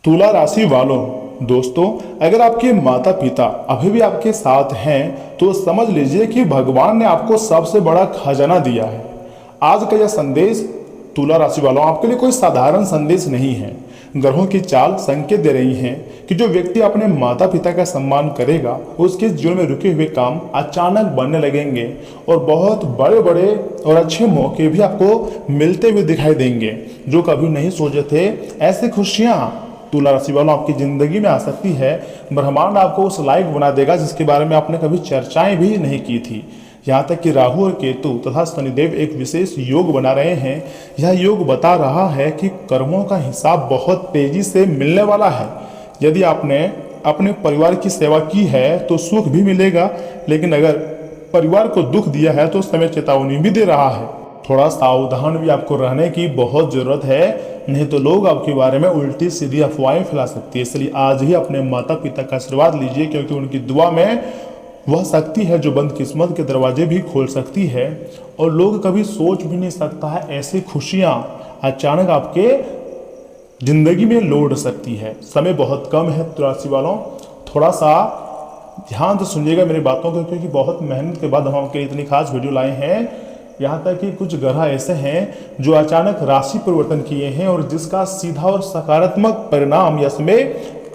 तुला राशि वालों, दोस्तों, अगर आपके माता पिता अभी भी आपके साथ हैं तो समझ लीजिए कि भगवान ने आपको सबसे बड़ा खजाना दिया है। आज का यह संदेश तुला राशि वालों आपके लिए कोई साधारण संदेश नहीं है। ग्रहों की चाल संकेत दे रही हैं कि जो व्यक्ति अपने माता पिता का सम्मान करेगा उसके जीवन में रुके हुए काम अचानक बनने लगेंगे और बहुत बड़े बड़े और अच्छे मौके भी आपको मिलते हुए दिखाई देंगे जो कभी नहीं सोचे थे। ऐसी खुशियां तुला राशि वालों आपकी जिंदगी में आ सकती है। ब्रह्मांड आपको उस लायक बना देगा जिसके बारे में आपने कभी चर्चाएं भी नहीं की थी। यहाँ तक कि राहु और केतु तथा शनिदेव एक विशेष योग बना रहे हैं। यह योग बता रहा है कि कर्मों का हिसाब बहुत तेजी से मिलने वाला है। यदि आपने अपने परिवार की सेवा की है तो सुख भी मिलेगा, लेकिन अगर परिवार को दुख दिया है तो समय चेतावनी भी दे रहा है। थोड़ा सावधान भी आपको रहने की बहुत जरूरत है, नहीं तो लोग आपके बारे में उल्टी सीधी अफवाहें फैला सकती है। इसलिए आज ही अपने माता पिता का आशीर्वाद लीजिए, क्योंकि उनकी दुआ में वह शक्ति है जो बंद किस्मत के दरवाजे भी खोल सकती है और लोग कभी सोच भी नहीं सकता है ऐसी खुशियां अचानक आपके जिंदगी में लौट सकती है। समय बहुत कम है तुला राशि वालों, थोड़ा सा ध्यान से सुनिएगा मेरी बातों को, क्योंकि बहुत मेहनत के बाद हम आपके इतनी खास वीडियो लाए हैं। यहाँ तक कि कुछ ग्रह ऐसे हैं जो अचानक राशि परिवर्तन किए हैं और जिसका सीधा और सकारात्मक परिणाम यह समय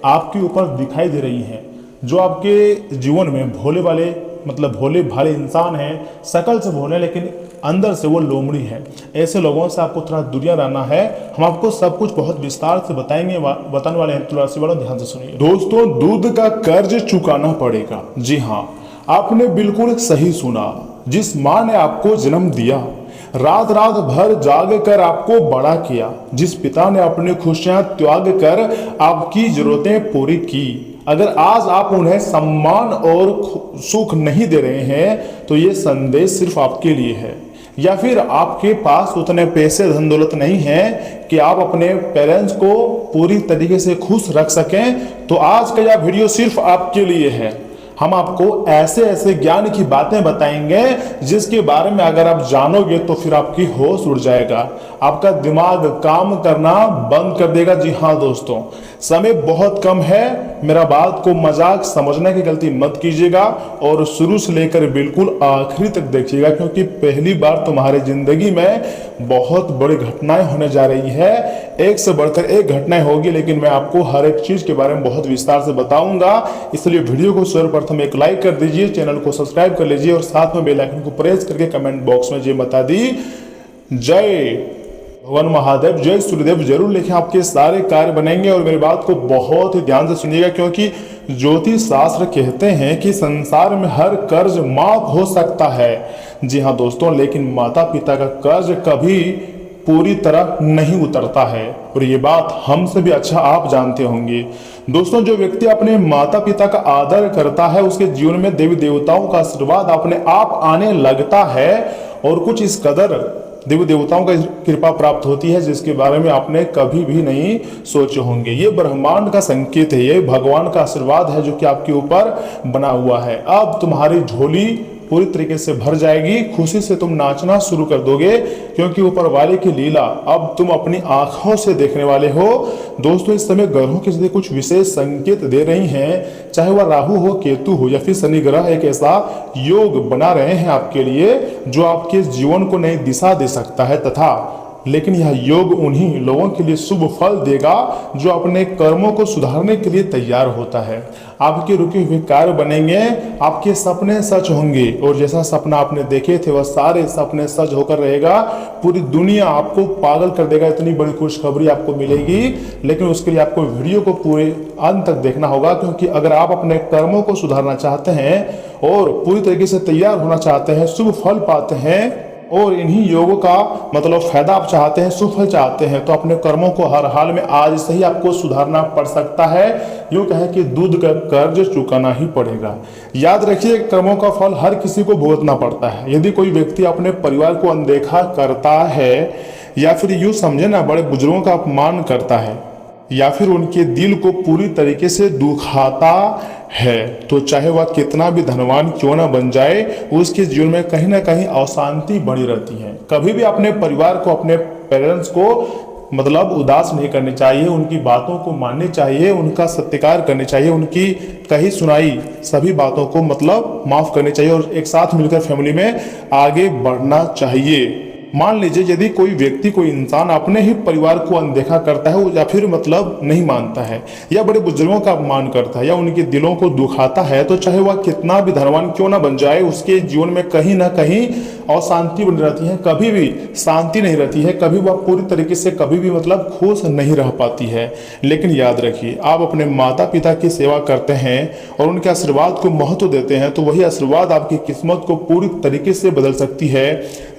आपके ऊपर दिखाई दे रही है। जो आपके जीवन में भोले वाले मतलब भोले भाले इंसान हैं, शकल से भोले लेकिन अंदर से वो लोमड़ी है, ऐसे लोगों से आपको थोड़ा दूरियां रहना है। हम आपको सब कुछ बहुत विस्तार से बताने वाले हैं। तुला राशि वालों ध्यान से सुनिए। दोस्तों, दूध का कर्ज चुकाना पड़ेगा। जी हाँ, आपने बिल्कुल सही सुना। जिस माँ ने आपको जन्म दिया, रात रात भर जाग कर आपको बड़ा किया, जिस पिता ने अपनी खुशियां त्याग कर आपकी जरूरतें पूरी की, अगर आज आप उन्हें सम्मान और सुख नहीं दे रहे हैं तो ये संदेश सिर्फ आपके लिए है। या फिर आपके पास उतने पैसे धन दौलत नहीं है कि आप अपने पेरेंट्स को पूरी तरीके से खुश रख सकें, तो आज का यह वीडियो सिर्फ आपके लिए है। हम आपको ऐसे ऐसे ज्ञान की बातें बताएंगे जिसके बारे में अगर आप जानोगे तो फिर आपकी होश उड़ जाएगा, आपका दिमाग काम करना बंद कर देगा। जी हाँ दोस्तों, समय बहुत कम है, मेरा बात को मजाक समझने की गलती मत कीजिएगा और शुरू से लेकर बिल्कुल आखिरी तक देखिएगा, क्योंकि पहली बार तुम्हारी जिंदगी में बहुत बड़ी घटनाएं होने जा रही है। एक से बढ़कर एक घटनाएं होगी, लेकिन मैं आपको हर एक चीज के बारे में बहुत विस्तार से बताऊंगा। इसलिए वीडियो को सर्वप्रथम एक लाइक कर दीजिए, चैनल को सब्सक्राइब कर लीजिए और साथ में बेल आइकन को प्रेस करके कमेंट बॉक्स में जय माता दी, जय भगवान महादेव, जय सूर्यदेव जरूर लिखें। आपके सारे कार्य बनेंगे। और मेरी बात को बहुत ही ध्यान से सुनिएगा, क्योंकि ज्योतिष शास्त्र कहते हैं कि संसार में हर कर्ज माफ हो सकता है। जी हाँ दोस्तों, लेकिन माता पिता का कर्ज कभी पूरी तरह नहीं उतरता है, और ये बात हमसे भी अच्छा आप जानते होंगे। दोस्तों, जो व्यक्ति अपने माता पिता का आदर करता है उसके जीवन में देवी देवताओं का आशीर्वाद अपने आप आने लगता है और कुछ इस कदर देवी देवताओं का कृपा प्राप्त होती है जिसके बारे में आपने कभी भी नहीं सोचे होंगे। ये ब्रह्मांड का संकेत है, ये भगवान का आशीर्वाद है जो कि आपके ऊपर बना हुआ है। अब तुम्हारी झोली पूरी तरीके से भर जाएगी, खुशी से तुम नाचना शुरू कर दोगे, क्योंकि ऊपर वाले की लीला अब तुम अपनी आंखों से देखने वाले हो। दोस्तों, इस समय ग्रहों के जरिए कुछ विशेष संकेत दे रही हैं, चाहे वह राहु हो, केतु हो या फिर शनि ग्रह एक ऐसा योग बना रहे हैं आपके लिए जो आपके जीवन को नई दिशा दे सकता है, तथा लेकिन यह योग उन्हीं लोगों के लिए शुभ फल देगा जो अपने कर्मों को सुधारने के लिए तैयार होता है। आपके रुके हुए कार्य बनेंगे, आपके सपने सच होंगे, और जैसा सपना आपने देखे थे वह सारे सपने सच होकर रहेगा। पूरी दुनिया आपको पागल कर देगा, इतनी बड़ी खुशखबरी आपको मिलेगी। लेकिन उसके लिए आपको वीडियो को पूरे अंत तक देखना होगा, क्योंकि अगर आप अपने कर्मों को सुधारना चाहते हैं और पूरी तरीके से तैयार होना चाहते हैं, शुभ फल पाते हैं और इन्हीं योगों का मतलब फायदा आप चाहते हैं, सुफल चाहते हैं, तो अपने कर्मों को हर हाल में आज से ही आपको सुधारना पड़ सकता है। यूं कहे कि दूध का कर्ज चुकाना ही पड़ेगा। याद रखिए, कर्मों का फल हर किसी को भुगतना पड़ता है। यदि कोई व्यक्ति अपने परिवार को अनदेखा करता है या फिर यूं समझे ना बड़े बुजुर्गों का अपमान करता है या फिर उनके दिल को पूरी तरीके से दुखाता है, तो चाहे वह कितना भी धनवान क्यों ना बन जाए, उसके जीवन में कहीं ना कहीं अशांति बनी रहती है। कभी भी अपने परिवार को, अपने पेरेंट्स को मतलब उदास नहीं करनी चाहिए, उनकी बातों को माननी चाहिए, उनका सत्कार करनी चाहिए, उनकी कही सुनाई सभी बातों को मतलब माफ करनी चाहिए और एक साथ मिलकर फैमिली में आगे बढ़ना चाहिए। मान लीजिए यदि कोई व्यक्ति, कोई इंसान अपने ही परिवार को अनदेखा करता है या फिर मतलब नहीं मानता है या बड़े बुजुर्गों का अपमान करता है या उनके दिलों को दुखाता है, तो चाहे वह कितना भी धनवान क्यों ना बन जाए, उसके जीवन में कहीं ना कहीं अशांति बनी रहती है, कभी भी शांति नहीं रहती है, कभी वह पूरी तरीके से कभी भी मतलब खुश नहीं रह पाती है। लेकिन याद रखिए, आप अपने माता पिता की सेवा करते हैं और उनके आशीर्वाद को महत्व देते हैं, तो वही आशीर्वाद आपकी किस्मत को पूरी तरीके से बदल सकती है।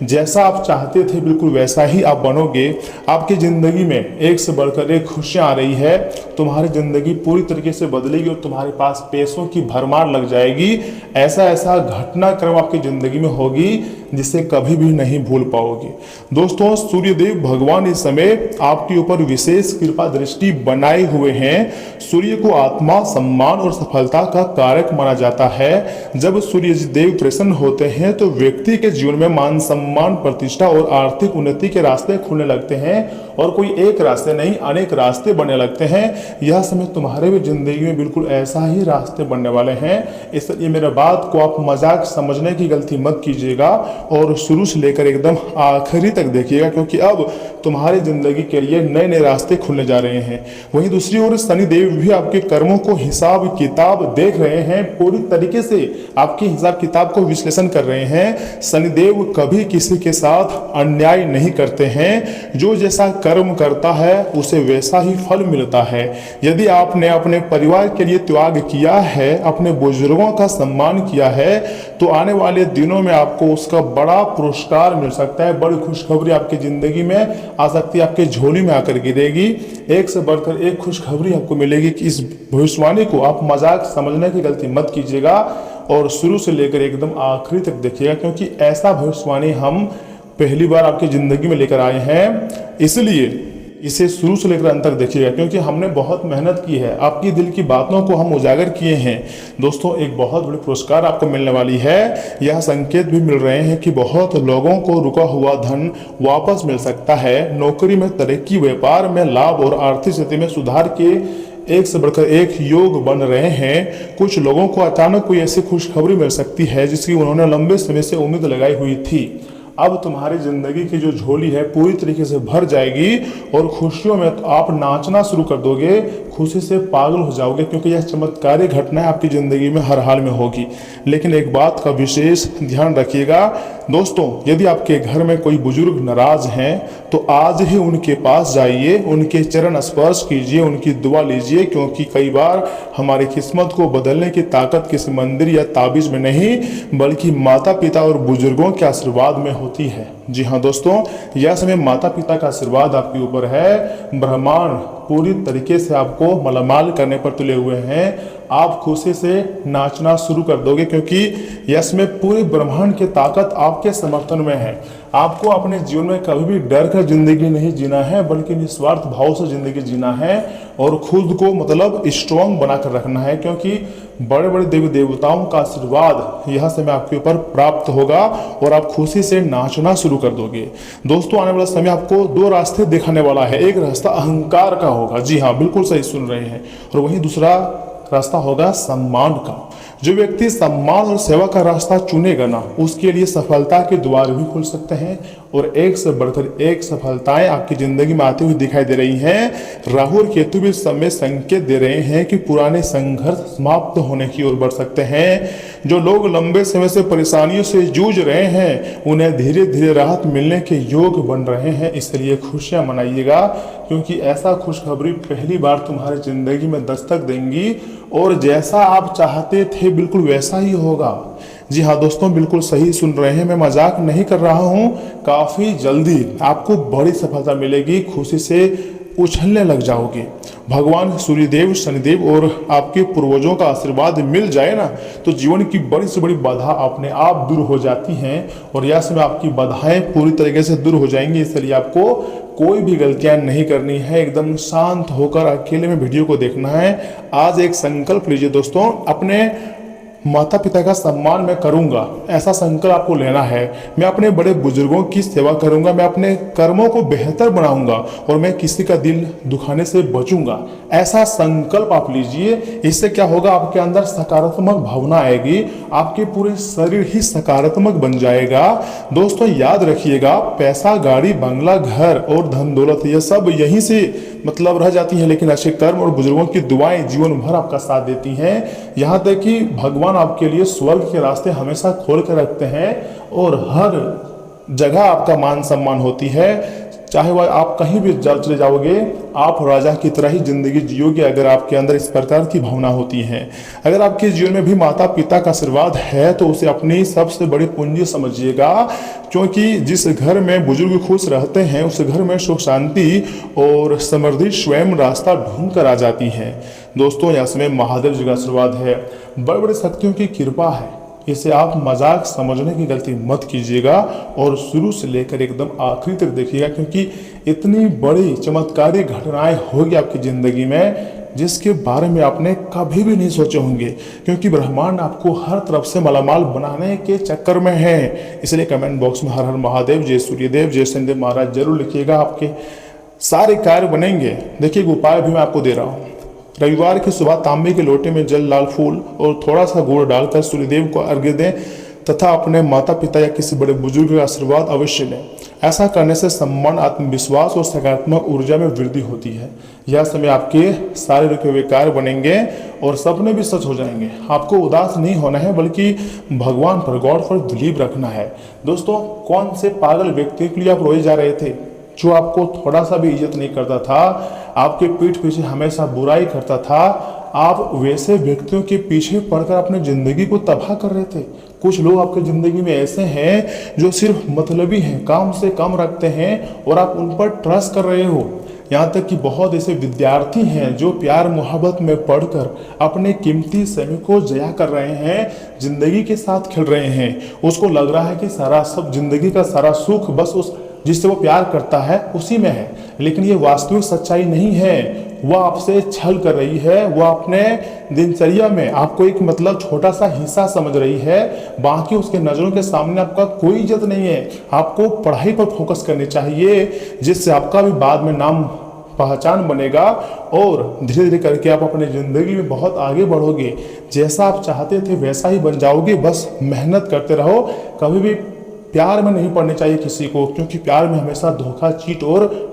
जैसा आप चाहते थे बिल्कुल वैसा ही आप बनोगे। आपकी जिंदगी में एक से बढ़कर एक खुशियां आ रही है, तुम्हारी जिंदगी पूरी तरीके से बदलेगी और तुम्हारे पास पैसों की भरमार लग जाएगी। ऐसा ऐसा घटनाक्रम आपकी जिंदगी में होगी जिसे कभी भी नहीं भूल पाओगे। दोस्तों, सूर्यदेव भगवान इस समय आपके ऊपर विशेष कृपा दृष्टि बनाए हुए हैं। सूर्य को आत्मा, सम्मान और सफलता का कारक माना जाता है। जब सूर्य देव प्रसन्न होते हैं तो व्यक्ति के जीवन में मान सम्मान, प्रतिष्ठा और आर्थिक उन्नति के रास्ते खुलने लगते हैं और कोई एक रास्ते नहीं, अनेक रास्ते बनने लगते हैं। यह समय तुम्हारे भी जिंदगी में बिल्कुल ऐसा ही रास्ते बनने वाले हैं। इसलिए मेरे बात को आप मजाक समझने की गलती मत कीजिएगा और शुरू से लेकर एकदम आखिरी तक देखिएगा, क्योंकि अब तुम्हारी जिंदगी के लिए नए नए रास्ते खुलने जा रहे हैं। वहीं दूसरी ओर शनिदेव भी आपके कर्मों को हिसाब किताब देख रहे हैं, पूरी तरीके से आपके हिसाब किताब को विश्लेषण कर रहे हैं। शनिदेव कभी किसी के साथ अन्याय नहीं करते हैं। जो जैसा कर्म करता है उसे वैसा ही फल मिलता है। यदि आपने अपने परिवार के लिए त्याग किया है, अपने बुजुर्गों का सम्मान किया है, तो आने वाले दिनों में आपको उसका बड़ा पुरस्कार मिल सकता है। बड़ी खुशखबरी आपकी जिंदगी में आ सकती है, आपके झोली में आकर गिरेगी। एक से बढ़कर एक खुशखबरी आपको मिलेगी कि इस भविष्यवाणी को आप मजाक समझने की गलती मत कीजिएगा और शुरू से लेकर एकदम आखिरी तक देखिएगा, क्योंकि ऐसा भविष्यवाणी हम पहली बार आपकी जिंदगी में लेकर आए हैं। इसलिए इसे शुरू से लेकर अंत तक देखिएगा, क्योंकि हमने बहुत मेहनत की है, आपकी दिल की बातों को हम उजागर किए हैं। दोस्तों, एक बहुत बड़ी पुरस्कार आपको मिलने वाली है। यह संकेत भी मिल रहे हैं कि बहुत लोगों को रुका हुआ धन वापस मिल सकता है। नौकरी में तरक्की, व्यापार में लाभ और आर्थिक स्थिति में सुधार के एक से बढ़कर एक योग बन रहे हैं। कुछ लोगों को अचानक कोई ऐसी खुशखबरी मिल सकती है जिसकी उन्होंने लंबे समय से उम्मीद लगाई हुई थी। अब तुम्हारी जिंदगी की जो झोली है पूरी तरीके से भर जाएगी और खुशियों में तो आप नाचना शुरू कर दोगे, खुशी से पागल हो जाओगे, क्योंकि यह चमत्कारी घटना आपकी जिंदगी में हर हाल में होगी। लेकिन एक बात का विशेष ध्यान रखिएगा दोस्तों, यदि आपके घर में कोई बुजुर्ग नाराज हैं तो आज ही उनके पास जाइए, उनके चरण स्पर्श कीजिए, उनकी दुआ लीजिए, क्योंकि कई बार हमारी किस्मत को बदलने की ताकत किसी मंदिर या ताबीज में नहीं बल्कि माता पिता और बुजुर्गों के आशीर्वाद में होती है। जी हाँ दोस्तों, यह समय माता पिता का आशीर्वाद आपके ऊपर है। ब्रह्मांड पूरी तरीके से आपको मालामाल करने पर तुले हुए हैं। आप खुशी से नाचना शुरू कर दोगे, क्योंकि इसमें पूरे ब्रह्मांड की ताकत आपके समर्थन में है। आपको अपने जीवन में कभी भी डर कर जिंदगी नहीं जीना है, बल्कि निस्वार्थ भाव से जिंदगी जीना है और खुद को मतलब स्ट्रॉन्ग बनाकर रखना है, क्योंकि बड़े बड़े देवी देवताओं का आशीर्वाद यह समय आपके ऊपर प्राप्त होगा और आप खुशी से नाचना शुरू कर दोगे। दोस्तों, आने वाला समय आपको दो रास्ते दिखाने वाला है। एक रास्ता अहंकार का होगा, जी हाँ बिल्कुल सही सुन रहे हैं, और वहीं दूसरा रास्ता होगा सम्मान का। जो व्यक्ति सम्मान और सेवा का रास्ता चुनेगा ना, उसके लिए सफलता के द्वार भी खुल सकते हैं और एक से बढ़कर एक सफलताएं आपकी जिंदगी में आती हुई दिखाई दे रही हैं। राहु और केतु भी समय संकेत दे रहे हैं कि पुराने संघर्ष समाप्त होने की ओर बढ़ सकते हैं। जो लोग लंबे समय से परेशानियों से जूझ रहे हैं, उन्हें धीरे धीरे राहत मिलने के योग बन रहे हैं। इसलिए खुशियां मनाइएगा, क्योंकि ऐसा खुशखबरी पहली बार तुम्हारी जिंदगी में दस्तक देंगी और जैसा आप चाहते थे बिल्कुल वैसा ही होगा। जी हाँ दोस्तों, बिल्कुल सही सुन रहे हैं, मैं मजाक नहीं कर रहा हूँ। काफ़ी जल्दी आपको बड़ी सफलता मिलेगी, खुशी से उछलने लग जाओगे। भगवान सूर्यदेव, शनिदेव और आपके पूर्वजों का आशीर्वाद मिल जाए ना, तो जीवन की बड़ी से बड़ी बाधा अपने आप दूर हो जाती हैं और यह समय आपकी बाधाएं पूरी तरीके से दूर हो जाएंगी। इसलिए आपको कोई भी गलतियां नहीं करनी है, एकदम शांत होकर अकेले में वीडियो को देखना है। आज एक संकल्प लीजिए दोस्तों, अपने माता पिता का सम्मान मैं करूंगा, ऐसा संकल्प आपको लेना है। मैं अपने बड़े बुजुर्गों की सेवा करूंगा, मैं अपने कर्मों को बेहतर बनाऊंगा और मैं किसी का दिल दुखाने से बचूंगा, ऐसा संकल्प आप लीजिए। इससे क्या होगा, आपके अंदर सकारात्मक भावना आएगी, आपके पूरे शरीर ही सकारात्मक बन जाएगा। दोस्तों याद रखिएगा, पैसा, गाड़ी, बंगला, घर और धन दौलत ये सब यहीं से मतलब रह जाती है, लेकिन अच्छे कर्म और बुजुर्गों की दुआएं जीवन भर आपका साथ देती हैं। यहाँ तक कि भगवान आपके लिए स्वर्ग के रास्ते हमेशा खोल कर रखते हैं और हर जगह आपका मान सम्मान होती है। चाहे वह आप कहीं भी चले जाओगे, आप राजा की तरह ही जिंदगी जियोगे अगर आपके अंदर इस प्रकार की भावना होती है। अगर आपके जीवन में भी माता पिता का आशीर्वाद है तो उसे अपनी सबसे बड़ी पूंजी समझिएगा, क्योंकि जिस घर में बुजुर्ग खुश रहते हैं उस घर में सुख शांति और समृद्धि स्वयं रास्ता ढूंढ कर आ जाती है। दोस्तों यहाँ समय महादेव जी का आशीर्वाद है, बड़े बड़े शक्तियों की कृपा है, इसे आप मजाक समझने की गलती मत कीजिएगा और शुरू से लेकर एकदम आखिरी तक देखिएगा, क्योंकि इतनी बड़ी चमत्कारी घटनाएं होगी आपकी ज़िंदगी में जिसके बारे में आपने कभी भी नहीं सोचे होंगे, क्योंकि ब्रह्मांड आपको हर तरफ से मालामाल बनाने के चक्कर में है। इसलिए कमेंट बॉक्स में हर हर महादेव, जय सूर्यदेव, जय शनिदेव महाराज जरूर लिखिएगा, आपके सारे कार्य बनेंगे। देखिए उपाय भी मैं आपको दे रहा हूँ। रविवार की सुबह तांबे के लोटे में जल, लाल फूल और थोड़ा सा गुड़ डालकर सूर्यदेव को अर्घ्य दें तथा अपने माता पिता या किसी बड़े बुजुर्ग का आशीर्वाद अवश्य लें। ऐसा करने से सम्मान, आत्मविश्वास और सकारात्मक ऊर्जा में वृद्धि होती है। यह समय आपके सारे रुके हुए कार्य बनेंगे और सपने भी सच हो जाएंगे। आपको उदास नहीं होना है, बल्कि भगवान पर, गॉड पर बिलीव रखना है। दोस्तों कौन से पागल व्यक्ति के लिए आप रोए जा रहे थे, जो आपको थोड़ा सा भी इज्जत नहीं करता था, आपके पीठ पीछे हमेशा बुराई करता था, आप वैसे व्यक्तियों के पीछे पड़कर अपनी जिंदगी को तबाह कर रहे थे। कुछ लोग आपकी जिंदगी में ऐसे हैं जो सिर्फ मतलबी हैं, काम से काम रखते हैं और आप उन पर ट्रस्ट कर रहे हो। यहाँ तक कि बहुत ऐसे विद्यार्थी हैं जो प्यार मोहब्बत में पढ़कर अपने कीमती समय को जया कर रहे हैं, जिंदगी के साथ खेल रहे हैं। उसको लग रहा है कि सारा सब जिंदगी का सारा सुख बस उस जिससे वो प्यार करता है उसी में है, लेकिन ये वास्तविक सच्चाई नहीं है। वह आपसे छल कर रही है, वह अपने दिनचर्या में आपको एक मतलब छोटा सा हिस्सा समझ रही है, बाकी उसके नज़रों के सामने आपका कोई इज्जत नहीं है। आपको पढ़ाई पर फोकस करनी चाहिए, जिससे आपका भी बाद में नाम पहचान बनेगा और धीरे धीरे करके आप अपनी ज़िंदगी में बहुत आगे बढ़ोगे। जैसा आप चाहते थे वैसा ही बन जाओगे, बस मेहनत करते रहो। कभी भी प्यार में नहीं पड़ने चाहिए किसी को, क्योंकि प्यार में हमेशा धोखा, चीट और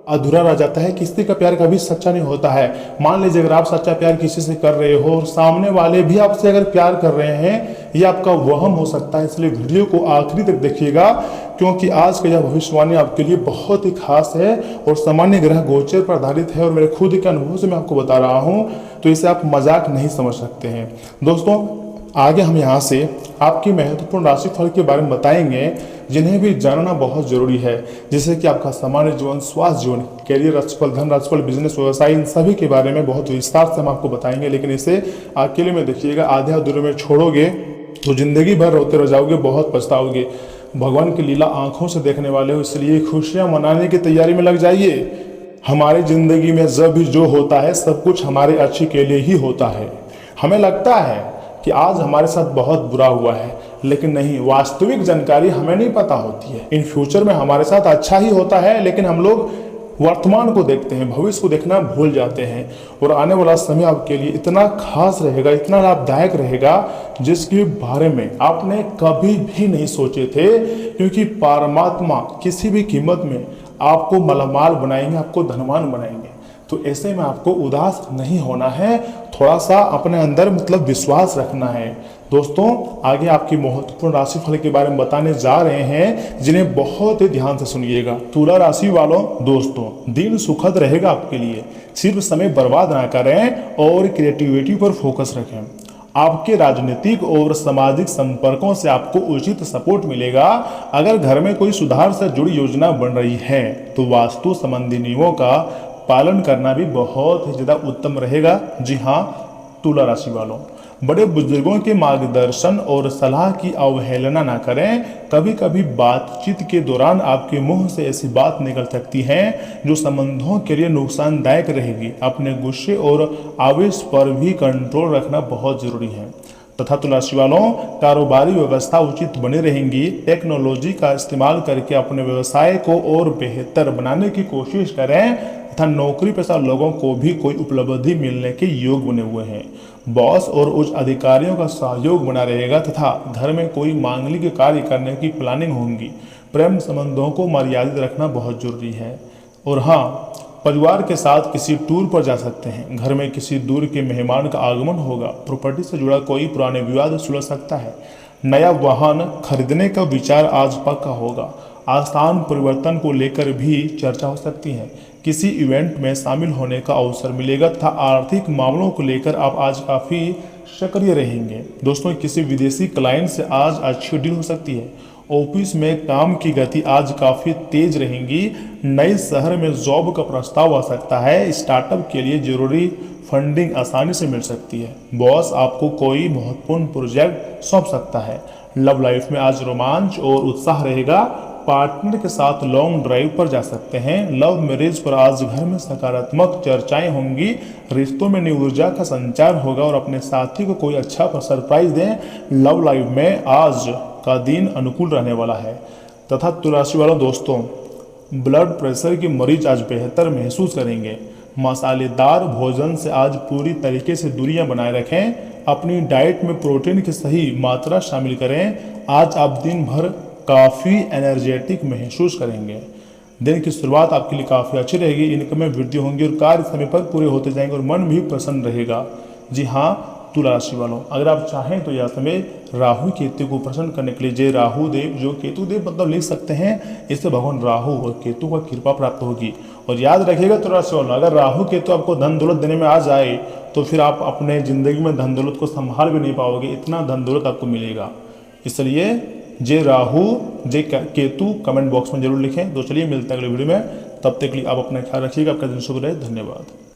अधूरा रह जाता है। किसी का प्यार कभी सच्चा नहीं होता है। मान लीजिए अगर आप सच्चा प्यार किसी से कर रहे हो और सामने वाले भी आपसे अगर प्यार कर रहे हैं, ये आपका वहम हो सकता है। इसलिए वीडियो को आखिरी तक देखिएगा, क्योंकि आज का यह भविष्यवाणी आपके लिए बहुत ही खास है और सामान्य ग्रह गोचर पर आधारित है और मेरे खुद के अनुभव से मैं आपको बता रहा हूँ, तो इसे आप मजाक नहीं समझ सकते हैं। दोस्तों आगे हम यहाँ से आपकी महत्वपूर्ण राशिफल के बारे में बताएंगे, जिन्हें भी जानना बहुत जरूरी है, जैसे कि आपका सामान्य जीवन, स्वास्थ्य जीवन, कैरियर राशिफल, धन राशिफल, बिजनेस, व्यवसाय, इन सभी के बारे में बहुत विस्तार से हम आपको बताएंगे। लेकिन इसे अकेले में देखिएगा, आधे अधूरे में छोड़ोगे तो जिंदगी भर रोते रह जाओगे, बहुत पछताओगे। भगवान की लीला आंखों से देखने वाले हो, इसलिए खुशियां मनाने की तैयारी में लग जाइए। हमारी जिंदगी में जब भी जो होता है सब कुछ हमारे अच्छे के लिए ही होता है। हमें लगता है कि आज हमारे साथ बहुत बुरा हुआ है, लेकिन नहीं, वास्तविक जानकारी हमें नहीं पता होती है। इन फ्यूचर में हमारे साथ अच्छा ही होता है, लेकिन हम लोग वर्तमान को देखते हैं, भविष्य को देखना भूल जाते हैं। और आने वाला समय आपके लिए इतना खास रहेगा, इतना लाभदायक रहेगा, जिसके बारे में आपने कभी भी नहीं सोचे थे, क्योंकि परमात्मा किसी भी कीमत में आपको मालामाल बनाएंगे, आपको धनवान बनाएंगे। तो ऐसे में आपको उदास नहीं होना है, थोड़ा सा अपने अंदर मतलब विश्वास रखना है। दोस्तों आगे आपकी महत्वपूर्ण राशिफल के बारे में बताने जा रहे हैं, जिन्हें बहुत ही ध्यान से सुनिएगा। तुला राशि वालों, दोस्तों दिन सुखद रहेगा आपके लिए। सिर्फ समय बर्बाद ना करें और क्रिएटिविटी पर फोकस रखें। आपके राजनीतिक और सामाजिक संपर्कों से आपको उचित सपोर्ट मिलेगा। अगर घर में कोई सुधार से जुड़ी योजना बन रही है तो वास्तु संबंधी नियमों का पालन करना भी बहुत ही ज़्यादा उत्तम रहेगा। जी हाँ तुला राशि वालों, बड़े बुजुर्गों के मार्गदर्शन और सलाह की अवहेलना ना करें। कभी कभी बातचीत के दौरान आपके मुंह से ऐसी बात निकल सकती है जो संबंधों के लिए नुकसानदायक रहेगी। अपने गुस्से और आवेश पर भी कंट्रोल रखना बहुत जरूरी है। तथा तुला राशि वालों, कारोबारी व्यवस्था उचित बनी रहेंगी। टेक्नोलॉजी का इस्तेमाल करके अपने व्यवसाय को और बेहतर बनाने की कोशिश करें तथा नौकरी पेशा लोगों को भी कोई उपलब्धि मिलने के योग बने हुए हैं। बॉस और उच्च अधिकारियों का सहयोग बना रहेगा तथा घर में कोई मांगलिक कार्य करने की प्लानिंग होगी। प्रेम संबंधों को मर्यादित रखना बहुत जरूरी है। और हाँ, परिवार के साथ किसी टूर पर जा सकते हैं। घर में किसी दूर के मेहमान का आगमन होगा। प्रॉपर्टी से जुड़ा कोई पुराने विवाद सुलझ सकता है। नया वाहन खरीदने का विचार आज पक्का होगा। आस्थान परिवर्तन को लेकर भी चर्चा हो सकती है। किसी इवेंट में शामिल होने का अवसर मिलेगा तथा आर्थिक मामलों को लेकर आप आज काफ़ी सक्रिय रहेंगे। दोस्तों, किसी विदेशी क्लाइंट से आज अच्छी डील हो सकती है। ऑफिस में काम की गति आज काफ़ी तेज रहेंगी। नए शहर में जॉब का प्रस्ताव आ सकता है। स्टार्टअप के लिए जरूरी फंडिंग आसानी से मिल सकती है। बॉस आपको कोई महत्वपूर्ण प्रोजेक्ट सौंप सकता है। लव लाइफ में आज रोमांच और उत्साह रहेगा। पार्टनर के साथ लॉन्ग ड्राइव पर जा सकते हैं। लव मैरिज पर आज घर में सकारात्मक चर्चाएं होंगी। रिश्तों में नई ऊर्जा का संचार होगा और अपने साथी को कोई अच्छा सरप्राइज दें। लव लाइफ में आज का दिन अनुकूल रहने वाला है। तथा तुला राशि वालों दोस्तों, ब्लड प्रेशर के मरीज आज बेहतर महसूस करेंगे। मसालेदार भोजन से आज पूरी तरीके से दूरियां बनाए रखें। अपनी डाइट में प्रोटीन की सही मात्रा शामिल करें। आज आप दिन भर काफ़ी एनर्जेटिक महसूस करेंगे। दिन की शुरुआत आपके लिए काफ़ी अच्छी रहेगी। इनकम में वृद्धि होंगी और कार्य समय पर पूरे होते जाएंगे और मन भी प्रसन्न रहेगा। जी हाँ तुला राशि वालों, अगर आप चाहें तो यह समय राहु केतु को प्रसन्न करने के लिए जय राहु देव, जो केतु देव मतलब लिख सकते हैं। इससे भगवान राहु और केतु का कृपा प्राप्त होगी। और याद रखिएगा तुला राशि वालों, अगर राहु केतु आपको धन दौलत देने में आ जाए तो फिर आप अपने ज़िंदगी में धन दौलत को संभाल भी नहीं पाओगे। इतना धन दौलत आपको मिलेगा। इसलिए जय राहु जय केतु कमेंट बॉक्स में जरूर लिखें। तो चलिए मिलते हैं अगले वीडियो में। तब तक के लिए आप अपना ख्याल रखिएगा। आपका दिन शुभ रहे। धन्यवाद।